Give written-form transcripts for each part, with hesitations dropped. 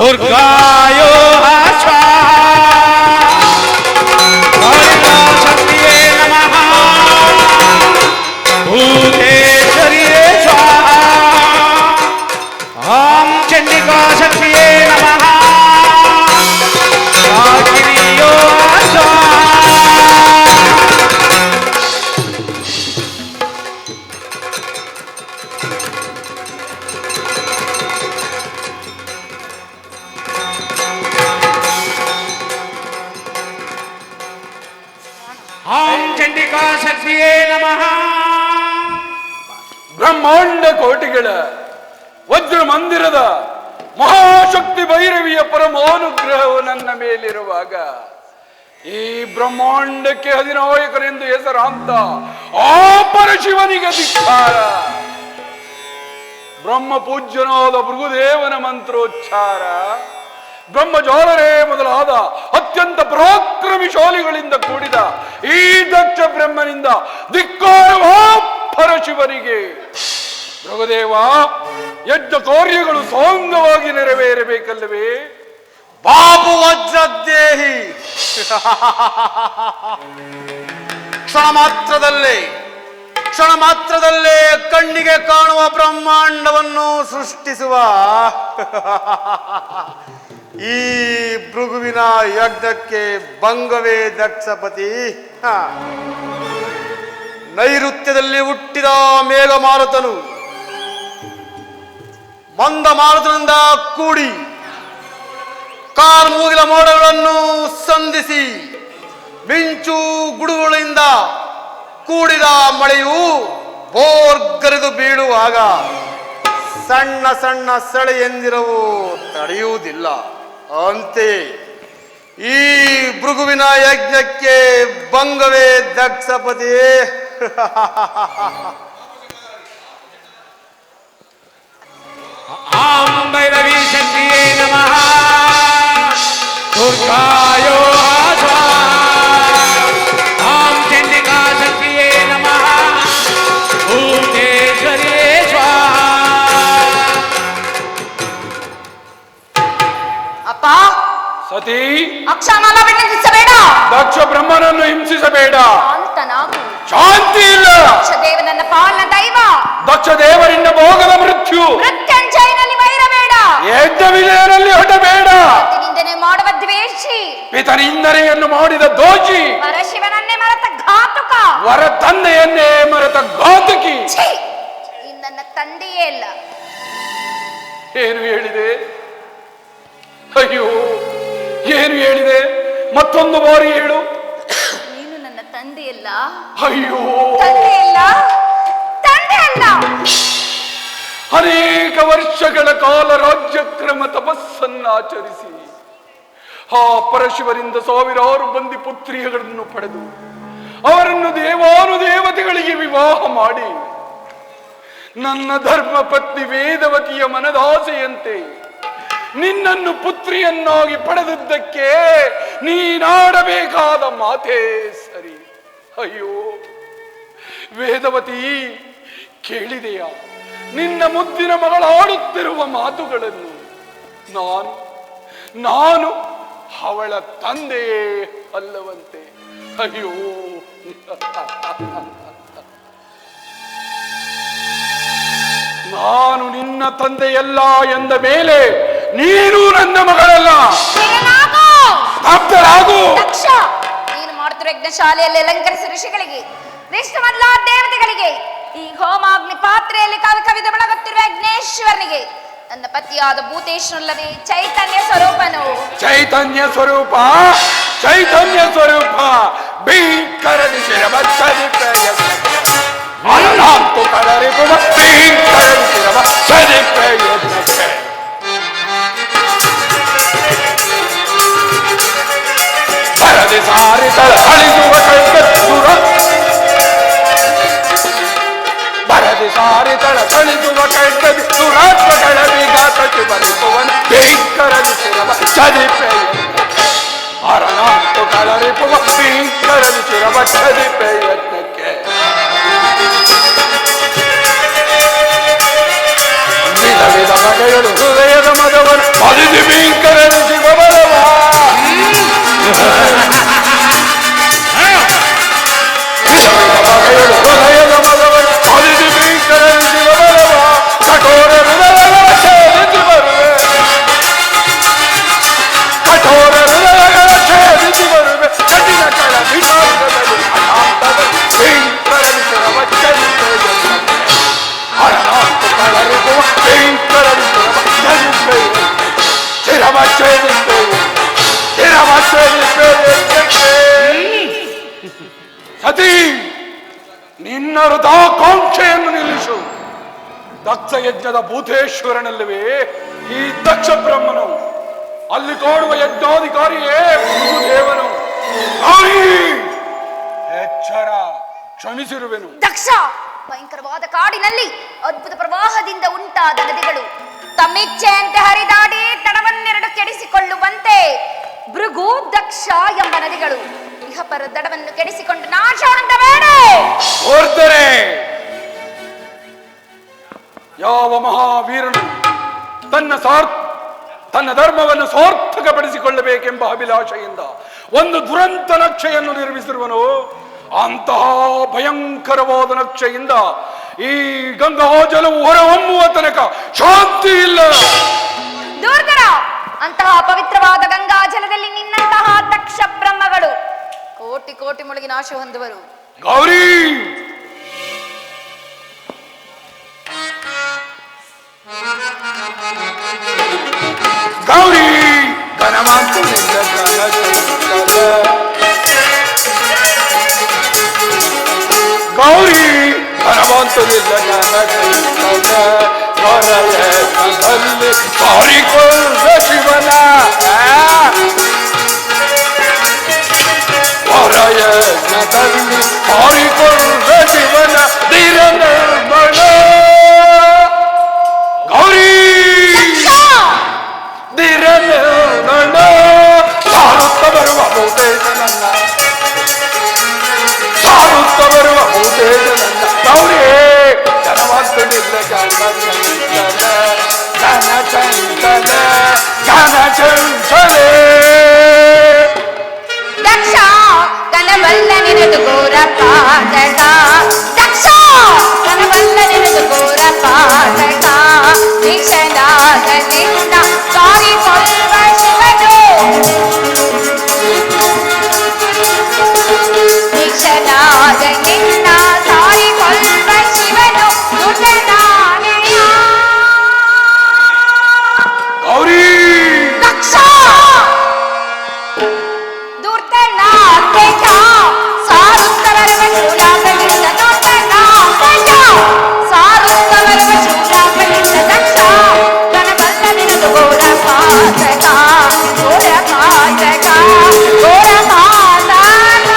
दुर्गायो शक्तिये नमः भूतेश्वर्ये स्वाहा ओम चंडिका शक्तिये नमः वाग्देव्यो स्वाहा ಬ್ರಹ್ಮಾಂಡ ಕೋಟಿಗಳ ವಜ್ರ ಮಂದಿರದ ಮಹಾಶಕ್ತಿ ಭೈರವಿಯ ಪರಮಾನುಗ್ರಹವು ನನ್ನ ಮೇಲಿರುವಾಗ ಈ ಬ್ರಹ್ಮಾಂಡಕ್ಕೆ ಅಧಿನಾಯಕನೆಂದು ಹೆಸರಾಂತ ಆ ಪರಶಿವನಿಗೆ ಧಿಕ್ಕಾರ. ಬ್ರಹ್ಮ ಪೂಜ್ಯನಾದ ಭೃಗುದೇವನ ಮಂತ್ರೋಚ್ಚಾರ, ಬ್ರಹ್ಮಜ್ವಾಲರೇ ಮೊದಲಾದ ಅತ್ಯಂತ ಪರಾಕ್ರಮಿಶಾಲಿಗಳಿಂದ ಕೂಡಿದ ಈ ದಕ್ಷ ಬ್ರಹ್ಮನಿಂದ ಧಿಕ್ಕಾರವೋ ಪರಶಿವನಿಗೆ. ಭೃಗುದೇವ, ಯಜ್ಞ ಕಾರ್ಯಗಳು ಸಾಂಗವಾಗಿ ನೆರವೇರಬೇಕಲ್ಲವೇ? ಬಾಬು ವಜ್ರದೇಹಿ ಕ್ಷಣ ಮಾತ್ರದಲ್ಲೇ ಕಣ್ಣಿಗೆ ಕಾಣುವ ಬ್ರಹ್ಮಾಂಡವನ್ನು ಸೃಷ್ಟಿಸುವ ಈ ಭೃಗುವಿನ ಯಜ್ಞಕ್ಕೆ ಭಂಗವೇ ದಕ್ಷಪತಿ. ನೈಋತ್ಯದಲ್ಲಿ ಹುಟ್ಟಿದ ಮೇಘಮಾರುತನು ಮಂದ ಮಾರುತನಿಂದ ಕೂಡಿ ಕಾರ್ಮೂಗಿಲ ಮೋಡಗಳನ್ನು ಸಂಧಿಸಿ ಮಿಂಚು ಗುಡುಗುಗಳಿಂದ ಕೂಡಿದ ಮಳೆಯು ಬೋರ್ಗರೆದು ಬೀಳುವಾಗ ಸಣ್ಣ ಸಣ್ಣ ಸೆಳೆ ಎಂದಿರವು ತಡೆಯುವುದಿಲ್ಲ. ಅಂತೆ ಈ ಭೃಗುವಿನ ಯಜ್ಞಕ್ಕೆ ಭಂಗವೇ ದಕ್ಷಪತಿ. ಆಂ ಭೈರವಿ ಶಕ್ತಿಯೇ ನಮಃ ದುರ್ಗಾಯೋ ಆಂ ಚಂಡಿಕಾ ಶಕ್ತಿಯೇ ನಮಃ ಭೂತೇಶ್ವರಿಯೇ ಸ್ವಾಹ. ಅಪ್ಪ ಸತಿ, ಅಕ್ಷಮಾಲ ವಿನಂತಿಸಬೇಡ, ದಕ್ಷ ಬ್ರಹ್ಮನನ್ನು ಹಿಂಸಿಸಬೇಡ. ಶಾಂತನಾಗು. ಶಾಂತಿ ಇಲ್ಲ. ದಕ್ಷದೇವ ನನ್ನ ಪಾಲನ ದೈವ. ದಕ್ಷ ದೇವರಿಂದ ಭೋಗದ ಮೃತ್ಯು. ಮೃತ್ಯುಂಜಯನಲ್ಲಿ ವೈರಬೇಡ, ಯಜ್ಞ ವಿಜಯನಲ್ಲಿ ಹೊಟ್ಟಬೇಡ. ನಿಂದನೆ ಮಾಡುವ ದ್ವೇಷಿ, ಪಿತನಿಂದನೆಯನ್ನು ಮಾಡಿದ ದೋಷಿ, ಪರಶಿವನನ್ನೇ ಮರೆತ ಘಾತುಕ, ವರ ತಂದೆಯನ್ನೇ ಮರೆತ ಘಾತುಕಿ. ಈ ನನ್ನ ತಂದೆಯೇ ಇಲ್ಲ. ಏನು ಹೇಳಿದೆ? ಅಯ್ಯೋ, ಏನು ಹೇಳಿದೆ? ಮತ್ತೊಂದು ಬಾರಿ ಹೇಳು. ನೀನು ನನ್ನ ತಂದೆಯಲ್ಲ. ಅಯ್ಯೋ, ತಂದೆಯಲ್ಲ, ತಂದೆಯಲ್ಲ. ಅನೇಕ ವರ್ಷಗಳ ಕಾಲ ರಾಜ್ಯಕ್ರಮ ತಪಸ್ಸನ್ನಾಚರಿಸಿ ಆ ಪರಶಿವರಿಂದ ಸಾವಿರಾರು ಮಂದಿ ಪುತ್ರಿಯಗಳನ್ನು ಪಡೆದು ಅವರನ್ನು ದೇವಾನುದೇವತೆಗಳಿಗೆ ವಿವಾಹ ಮಾಡಿ ನನ್ನ ಧರ್ಮ ಪತ್ನಿ ವೇದವತಿಯ ಮನದಾಸೆಯಂತೆ ನಿನ್ನನ್ನು ಪುತ್ರಿಯನ್ನಾಗಿ ಪಡೆದಿದ್ದಕ್ಕೆ ನೀನಾಡಬೇಕಾದ ಮಾತೇ ಸರಿ. ಅಯ್ಯೋ ವೇದವತಿ, ಕೇಳಿದೆಯಾ ನಿನ್ನ ಮುದ್ದಿನ ಮಗಳಾಡುತ್ತಿರುವ ಮಾತುಗಳನ್ನು? ನಾನು ಅವಳ ತಂದೆಯೇ ಅಲ್ಲವಂತೆ. ಅಯ್ಯೋ, ನಾನು ನಿನ್ನ ತಂದೆಯಲ್ಲ ಎಂದ ಮೇಲೆ ನೀನು ನನ್ನ ಮಗಳಲ್ಲ. ಸ್ತಬ್ಧರಾಗು. ದಕ್ಷ, ನೀನು ಮಾಡುತ್ತಿರುವ ಯಜ್ಞ ಶಾಲೆಯಲ್ಲಿ ಅಲಂಕರಿಸಿದ ಋಷಿಗಳಿಗೆ, ವಿಷ್ಣು ಮೊದಲಾದ ದೇವತೆಗಳಿಗೆ, ಈ ಹೋಮಾಗ್ನಿ ಪಾತ್ರೆಯಲ್ಲಿ ಕವಿ ಕವಿದ ಬೆಳಗುತ್ತಿರುವ ಯಜ್ಞೇಶ್ವರನಿಗೆ ನನ್ನ ಪತಿಯಾದ ಭೂತೇಶ್ವರಲ್ಲವೇ ಚೈತನ್ಯ ಸ್ವರೂಪನು. ಚೈತನ್ಯ ಸ್ವರೂಪ, ಚೈತನ್ಯ ಸ್ವರೂಪ ಭೀಕರದಿ ಶಿರಬಚ್ಚದಿ ಅನಂತು ಕಳರಿಪುವ ಭೀಕರದಿ ಶಿರಬಚ್ಚದಿ ಪ್ರಯತ್ನಕ್ಕೆ ಬರದಿ ಸಾರಿ ತಳಹಳಿಸುವ ಕೈಕತ್ತುರ ಬರದಿ ಸಾರಿ ತಳಹಳಿಸುವ ಕೈಕದಿ ಸುರಾತ್ಮಗಳ ವಿಘಾತಕ್ಕೆ ಬರಿಸುವನ ಭೀಕರದಿ ಶಿರಬಚ್ಚದಿ ಪ್ರಯತ್ನ ಅರಣಂತು ಕಳರಿಪುವ ಭೀಕರದಿ ಶಿರಬಚ್ಚದಿ ಪ್ರಯತ್ನಕ್ಕೆ ವಿಧ ವಿಧ ಸತಿ, ನಿನ್ನ ಹೃದಯಾಕಾಂಕ್ಷೆಯನ್ನು ನಿಲ್ಲಿಸು. ದಕ್ಷ ಯಜ್ಞದ ಭೂತೇಶ್ವರನಲ್ಲವೇ ಈ ದಕ್ಷ ಬ್ರಹ್ಮನು, ಅಲ್ಲಿ ಕಾಣುವ ಯಜ್ಞಾಧಿಕಾರಿಯೇ ದೇವನು. ಎಚ್ಚರ, ಕ್ಷಮಿಸಿರುವೆನು. ದಕ್ಷ, ಭಯಂಕರವಾದ ಕಾಡಿನಲ್ಲಿ ಅದ್ಭುತ ಪ್ರವಾಹದಿಂದ ಉಂಟಾದ ನದಿಗಳು ತಮ್ಮಿಚ್ಛೆಯಂತೆ ಹರಿದಾಡಿ ತಡವನ್ನೆರಡು ಕೆಡಿಸಿಕೊಳ್ಳುವಂತೆ ಭೃಗು ದಕ್ಷ ಎಂಬ ನದಿಗಳು ಇಹಪರ ದಡವನ್ನು ಕೆಡಿಸಿಕೊಂಡು ನಾಶವಂತ ಬೇಡ. ಯಾವ ಮಹಾವೀರನು ತನ್ನ ಧರ್ಮವನ್ನು ಸಾರ್ಥಕಪಡಿಸಿಕೊಳ್ಳಬೇಕೆಂಬ ಅಭಿಲಾಷೆಯಿಂದ ಒಂದು ದುರಂತ ನಕ್ಷೆಯನ್ನು ನಿರ್ಮಿಸಿರುವನು, ಅಂತಹ ಭಯಂಕರವಾದ ನಕ್ಷೆಯಿಂದ ಈ ಗಂಗಾ ಜಲವು ಹೊರಹೊಮ್ಮುವ ತನಕ ಶಾಂತಿ ಇಲ್ಲ. ದುರ್ಧರ, ಅಂತಹ ಪವಿತ್ರವಾದ ಗಂಗಾ ಜಲದಲ್ಲಿ ನಿನ್ನಂತಹ ದಕ್ಷ ಬ್ರಹ್ಮಗಳು ಕೋಟಿ ಕೋಟಿ ಮುಳುಗಿ ನಾಶ ಹೊಂದುವರು. ಗೌರಿ, ಗೌರಿ ಗೌರಿ ಕಾರಿಕೊಳ್ಳ ಶಿವನ ಹೊರಯಜ್ಞದಲ್ಲಿ ಕಾರಿಕೊಳ್ಳ ಶಿವನ ಧೀರ ನಿರ್ಮಳ. ಗೌರಿ ಧೀರ ನಿರ್ಮಳ ಸಾರುತ್ತ ಬರುವ ಬಹುತೇಜ ನನ್ನ, ಸಾರುತ್ತ ಬರುವ ಬಹುತೇಜ ನನ್ನ. ಗೌರಿ ಧನವಂತನಿಲ್ಲ ಘನ ಚಂಚಲ ಘನ ಚಂಚಲೇ. ದಕ್ಷ ಕನವಲ್ಲ ನಿನದು ಘೋರ ಪಾತಕ, ದಕ್ಷ ಕನವಲ್ಲ ನಿನದು ಘೋರ ಪಾತಕ. ನಿಶನಾದ ನಿನ್ನ ಕಾರಿಕೊಳ್ಳುವ ಶಿವನು, ನಿಶನಾದ ನಿನ್ನ ಕಾರಿಕೊಳ್ಳುವ ಶಿವನು ದುರ್ಜನಾನೆಯ. ಗೌರಿ ದಕ್ಷ ದುರ್ಧನಾತ್ಮಕ ಸಾರುತ್ತವರವ ಶೂಲಾಕಲಿಂದ, ದುರ್ಧನಾತ್ಮಕ ಸಾರುತ್ತವರವ ಶೂಲಾಕಲಿಂದ. ದಕ್ಷ ಕನಬಲ್ಲ ನಿನದು ಘೋರ ಪಾತಕ, ಘೋರ ಪಾತಕ, ಘೋರ ಪಾತಕ.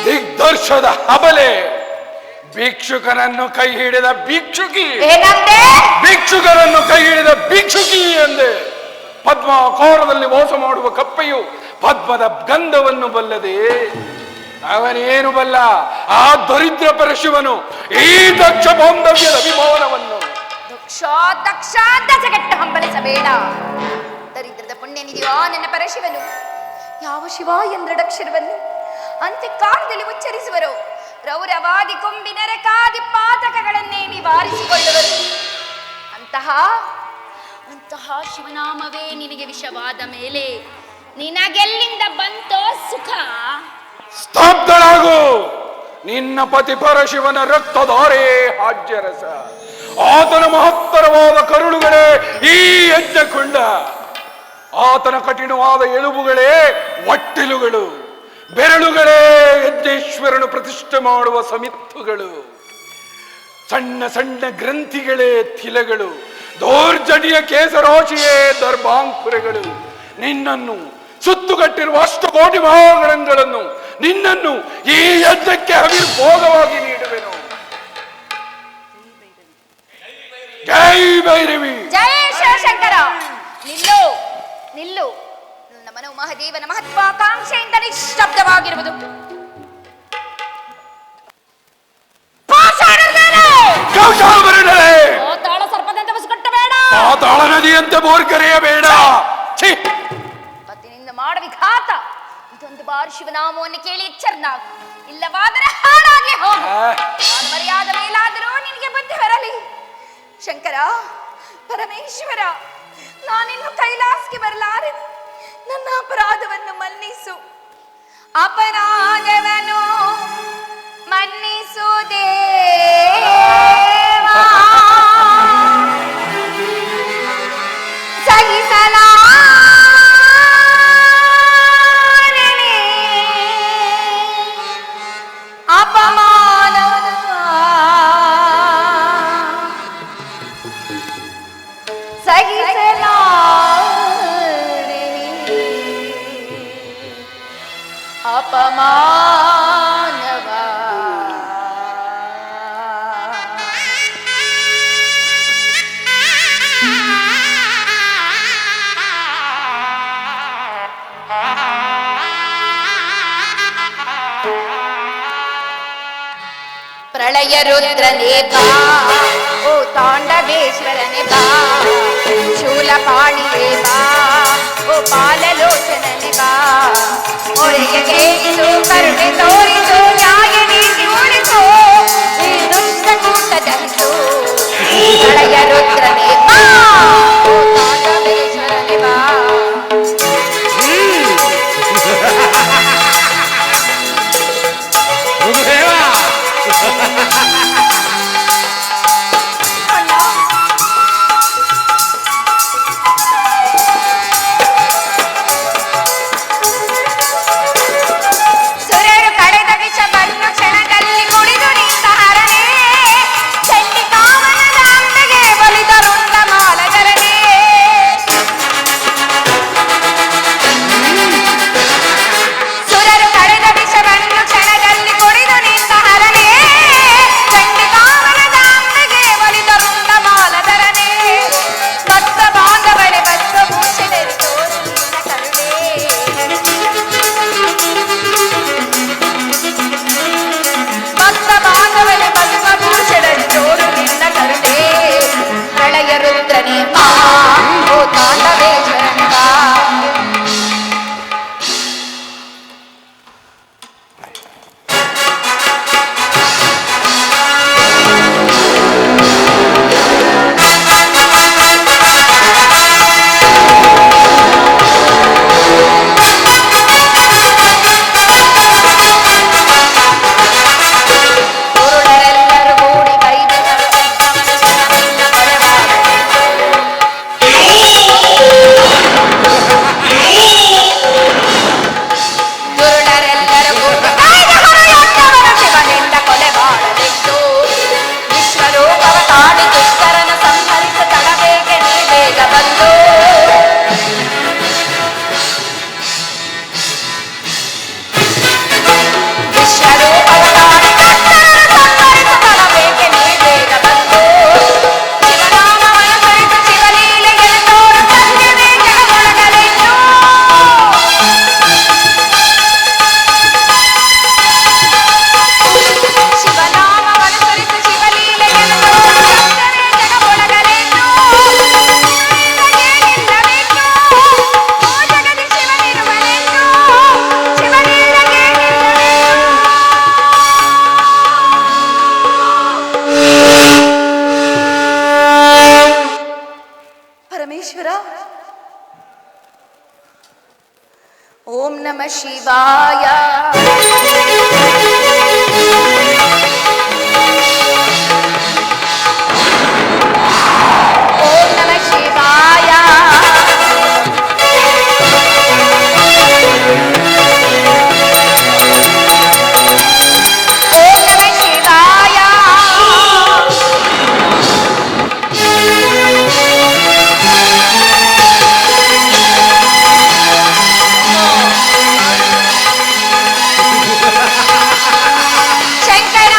ದಿಗ್ದರ್ಶದ ಹಬಲೆ, ಭಿಕ್ಷುಕರನ್ನು ಕೈ ಹಿಡಿದ ಭಿಕ್ಷುಕಿ. ಏನಂದೆ? ಭಿಕ್ಷುಕರನ್ನು ಕೈ ಹಿಡಿದ ಭಿಕ್ಷುಕಿ ಎಂದೆ. ಪದ್ಮಾಕಾರದಲ್ಲಿ ಮೋಸ ಮಾಡುವ ಕಪ್ಪೆಯು ಪದ್ಮದ ಗಂಧವನ್ನು ಬಲ್ಲದೆ ಅವನೇನು ಬಲ್ಲ? ಆ ದರಿದ್ರ ಪರಶಿವನು ಈ ದಕ್ಷ ಬಾಂಧವ್ಯದ ಅಭಿಮಾನವನ್ನು. ದಕ್ಷ ದಕ್ಷ ದಜಗಟ್ಟ ಹಂಬಲಿಸಬೇಡ. ದರಿದ್ರದ ಪುಣ್ಯನಿಧಿಯೋ ನನ್ನ ಪರಶಿವನು ಯಾವ ಶಿವ ಎಂದಡಕ್ಷರವನ್ನು ಅಂತ್ಯಕಾಲದಲ್ಲಿ ಉಚ್ಚರಿಸುವರು. ರೌರವಾದಿ ಕೊಂಬಿನ ರೆಕಾದಿ ಪಾತಕಗಳನ್ನೇ ನಿವಾರಿಸಿಕೊಳ್ಳುವರು. ಅಂತಹ ಶಿವನಾಮವೇ ನಿನಗೆ ವಿಷವಾದ ಮೇಲೆ ನಿನಗೆಲ್ಲಿಂದ ಬಂತೋ ಸುಖ? ಸ್ತಬ್ಧಳಾಗು. ನಿನ್ನ ಪತಿ ಪರಶಿವನ ರಕ್ತಧಾರೆ ಹಾಜ್ಯರಸ, ಆತನ ಮಹತ್ತರವಾದ ಕರುಳುಗಳೇ ಈ ಯಜ್ಞಕುಂಡ, ಆತನ ಕಠಿಣವಾದ ಎಲುಬುಗಳೇ ಒಟ್ಟಿಲುಗಳು, ಬೆರಳುಗಳೇ ಯಜ್ಞೇಶ್ವರನು ಪ್ರತಿಷ್ಠೆ ಮಾಡುವ ಸಮಿತ್ತುಗಳು, ಸಣ್ಣ ಸಣ್ಣ ಗ್ರಂಥಿಗಳೇ ತಿಲಗಳು, ದೌರ್ಜನ್ಯ ಕೇಸರಾಶಿಯೇ ದರ್ಭಾಂಕುರಗಳು. ನಿನ್ನನ್ನು ಸುತ್ತುಗಟ್ಟಿರುವ ಅಷ್ಟಕೋಟಿ ಮಹಾಗಣಗಳನ್ನು ನಿನ್ನನ್ನು ಈ ಯಜ್ಞಕ್ಕೆ ಅವಿರ್ಭೋಗವಾಗಿ ನೀಡುವೆನು. ಜೈ ಭೈರವಿ, ಜೈ ಶಿವಶಂಕರ. ನಿಲ್ಲು ನಿಲ್ಲು. ನನ್ನ ಮನೋ ಮಹಾದೇವನ ಮಹತ್ವಾಕಾಂಕ್ಷೆಯಿಂದ ನಿಶ್ಶಬ್ದವಾಗಿರುವುದು. ತಾಳ ಸರ್ಪದಂತೆ ಬಸಕಟ್ಟಬೇಡ, ಪಾತಾಳ ನದಿಯಂತೆ ಬೋರ್ಗರೆಯಬೇಡ. ಪತಿನಿಂದ ಮಾಡ ವಿಘಾತ. ಇದೊಂದು ಬಾರಿ ಶಿವನಾಮವನ್ನು ಕೇಳಿ ಎಚ್ಚರನಾಗು, ಇಲ್ಲವಾದರೆ ಹಾಳಾಗಿ ಹೋಗು. ಮರ್ಯಾದ ಮೇಲಾದರೂ ನಿನಗೆ ಬುದ್ಧಿ ಬರಲಿ. ಶಂಕರ, ಪರಮೇಶ್ವರ, ನಾನಿನ್ನು ಕೈಲಾಸಕ್ಕೆ ಬರಲಾರೆ. ನನ್ನ ಅಪರಾಧವನ್ನು ಮನ್ನಿಸು, ಅಪರಾಧವನ್ನು ಮನ್ನಿಸು ದೇವಾ. ಸಹಿಸಲಾರೆ ಅಪಮಾನವ. ಪ್ರಳಯ ರುದ್ರನೇ ಬಾ, ಓ ತಾಂಡವೇಶ್ವರನೇ ಬಾ, ಶೂಲಪಾಣಿಯೇ ಬಾ, ಓ ಬಾಲಲೋಚನನೇ ಬಾ, ಮೊರೆಯ ಕೇಳಿಸು ಕರುಣೆ ತೋರಿಸು ನ್ಯಾಯ ನೀತಿ ಉಳಿಸು ಈ ದುಷ್ಟ ಕೂಟ ದಹಿಸು. ಪ್ರಳಯ ರುದ್ರನೇ ಬಾ, ಓ ತಾಂಡವೇಶ್ವರನೇ ಬಾ. ಸುರರು ಕಳೆದ ವಿಷವನ್ನು ಕ್ಷಣದಲ್ಲಿ ಕುಡಿದು ನಿಂತ ಹರನೇ, ಚಂಡಿಕಾವನದ ಅಂಬೆಗೆ ಒಲಿದರುಂಡ ಮಾಲಗರನೇ. ಸುರರು ಕಳೆದ ವಿಷವನ್ನು ಕ್ಷಣದಲ್ಲಿ ಕುಡಿದು ನಿಂತ ಹರನೇ, ಚಂಡಿಕಾವನದ ಅಂಬೆಗೆ ಒಲಿದರುಂಡ ಮಾಲಧರನೇ. ಭಕ್ತ ಬಾಂಧವಳೆ ಭಕ್ತಭೂಷಣರಿ ತೋರು ನಿನ್ನ ಕರುಣೆ. ಭಕ್ತ ಬಾಂಧವಳೆ ಭಕ್ತಭೂಷಣರಿ ತೋರು ನಿನ್ನ ಕರುಣೆ. ಪ್ರಳಯ ರುದ್ರನೇ ಬಾ, ಓ ತಾಂಡವೇಶ್ವರನೇ ಬಾ. ಗುರುಡರೆಲ್ಲರೂ ಕೂಡಿ ಕೈದ ಶಿವನಿಂದ ಕೊಲೆಮಾಡಬೇಕು. ಗುರುಡರೆಲ್ಲರೂ ಕೂಡಿ ಕೈದ ಹೊರೆಯೊಂದವನು ಶಿವನಿಂದ ಕೊಲೆ ಮಾಡಲೆಂದು ವಿಶ್ವರೂಪವ ತಾಡಿ ದುಷ್ಟರನ್ನು ಸಂಹರಿಸ ತಡಬೇಕೆ ನೀ ಬೇಗ ಬಂದು. ವಿಶ್ವರೂಪವ ತಾಡಿ ದುಷ್ಟರನ್ನು ಸಂಹರಿಸ ತಡಬೇಕೆ ನೀ ಬೇಗ ಬಂದು. ಶಿವನಾಮವನ್ನು ಕುರಿತು ಶಿವಲೀಲೆಗೆ ತೋರು ಸತ್ಯವೇ ಜಗದೊಳಗಲೆಂದು. ಶಿವನಾಮವನ್ನು ಕುರಿತು ಶಿವಲೀಲೆಗೆ ತೋರು ಸತ್ಯವೇ ಜಗದೊಳಗಲೆಂದು. ಶಿವನಿಲ್ಲವೆಂದು, ಓ ಜಗದಿ ಶಿವನಿರುವನೆಂದು, ಶಿವನಿಲ್ಲಗೆ ನಿಲ್ಲವೆಂದು. ಪರಮೇಶ್ವರ, ಓಂ ನಮಃ ಶಿವಾಯ. ಓಂ ನಮಃ ಶಿವಾಯ. ಓಂ ನಮಃ ಶಿವಾಯ. ಶಂಕರ,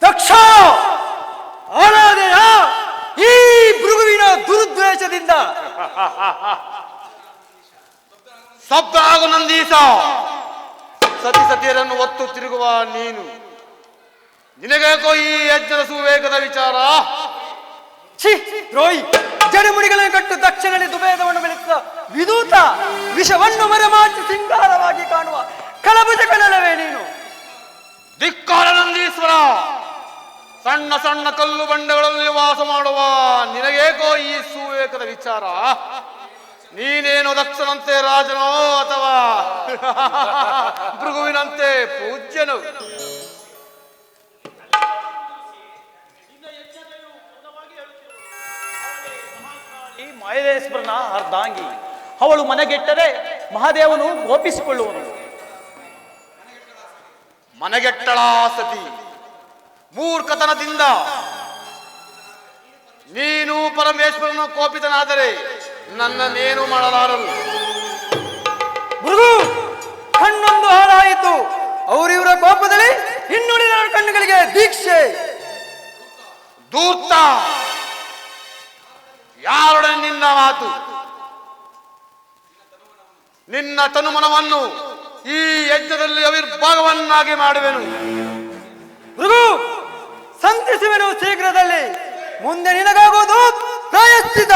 ದಕ್ಷ ಆರಾಧೆಯ ಈ ಭೃಗುವಿನ ದುರುದ್ವೇಷದಿಂದ ಶಬ್ದ ಆಗು ನಂದೀಸ. ಸತಿ ಸತಿಯರನ್ನು ಒತ್ತು ತಿರುಗುವ ನೀನು, ನಿನಗೇಕೋ ಈ ಯಜ್ಞದ ಸುವೇಗದ ವಿಚಾರ? ಛಿ ದ್ರೋಹಿ, ಜಡಿಮುಡಿಗಳನ್ನು ಕಟ್ಟು ದಕ್ಷಿಣದಲ್ಲಿ ದುಬೇದವನ್ನು ಬೆಳೆಸಿದ ವಿದೂತ ವಿಷವನ್ನು ಮರೆಮಾಚಿ ಸಿಂಗಾರವಾಗಿ ಕಾಣುವ ಕಲಬುಜ ಕನಲವೇ ನೀನು? ಧಿಕ್ಕಾರ ನಂದೀಶ್ವರ. ಸಣ್ಣ ಸಣ್ಣ ಕಲ್ಲು ಬಂಡೆಗಳಲ್ಲಿ ವಾಸ ಮಾಡುವ ನಿನಗೇಕೋ ಈ ಸುವೇಗದ ವಿಚಾರ? ನೀನೇನು ದಕ್ಷನಂತೆ ರಾಜನೋ ಅಥವಾ ಭೃಗುವಿನಂತೆ ಪೂಜ್ಯನು? ಈ ಮಹದೇಶ್ವರನ ಅರ್ಧಾಂಗಿ. ಅವಳು ಮನೆಗೆಟ್ಟರೆ ಮಹಾದೇವನು ಗೋಪಿಸಿಕೊಳ್ಳುವನು. ಮನೆಗೆಟ್ಟಳ ಸತಿ, ಮೂರ್ಖತನದಿಂದ ನೀನು ಪರಮೇಶ್ವರನ ಕೋಪಿತನಾದರೆ ನನ್ನನ್ನೇನು ಮಾಡಲಾರರು. ಭೃಗು, ಕಣ್ಣೊಂದು ಹಾಳಾಯಿತು. ಅವರಿವರ ಕೋಪದಲ್ಲಿ ಇನ್ನುಳಿದ ಕಣ್ಣುಗಳಿಗೆ ದೀಕ್ಷೆ. ಧೂರ್ತ, ಯಾರೊಡನೆ ನಿನ್ನ ಮಾತು? ನಿನ್ನ ತನುಮನವನ್ನು ಈ ಯಜ್ಞದಲ್ಲಿ ಅವಿರ್ಭಾಗವನ್ನಾಗಿ ಮಾಡುವೆನು. ಭೃಗು, ಸಂತಿಸುವೆನು ಶೀಘ್ರದಲ್ಲಿ. ಮುಂದೆ ನಿನಗಾಗುವುದು ಪ್ರಾಯಶ್ಚಿತ.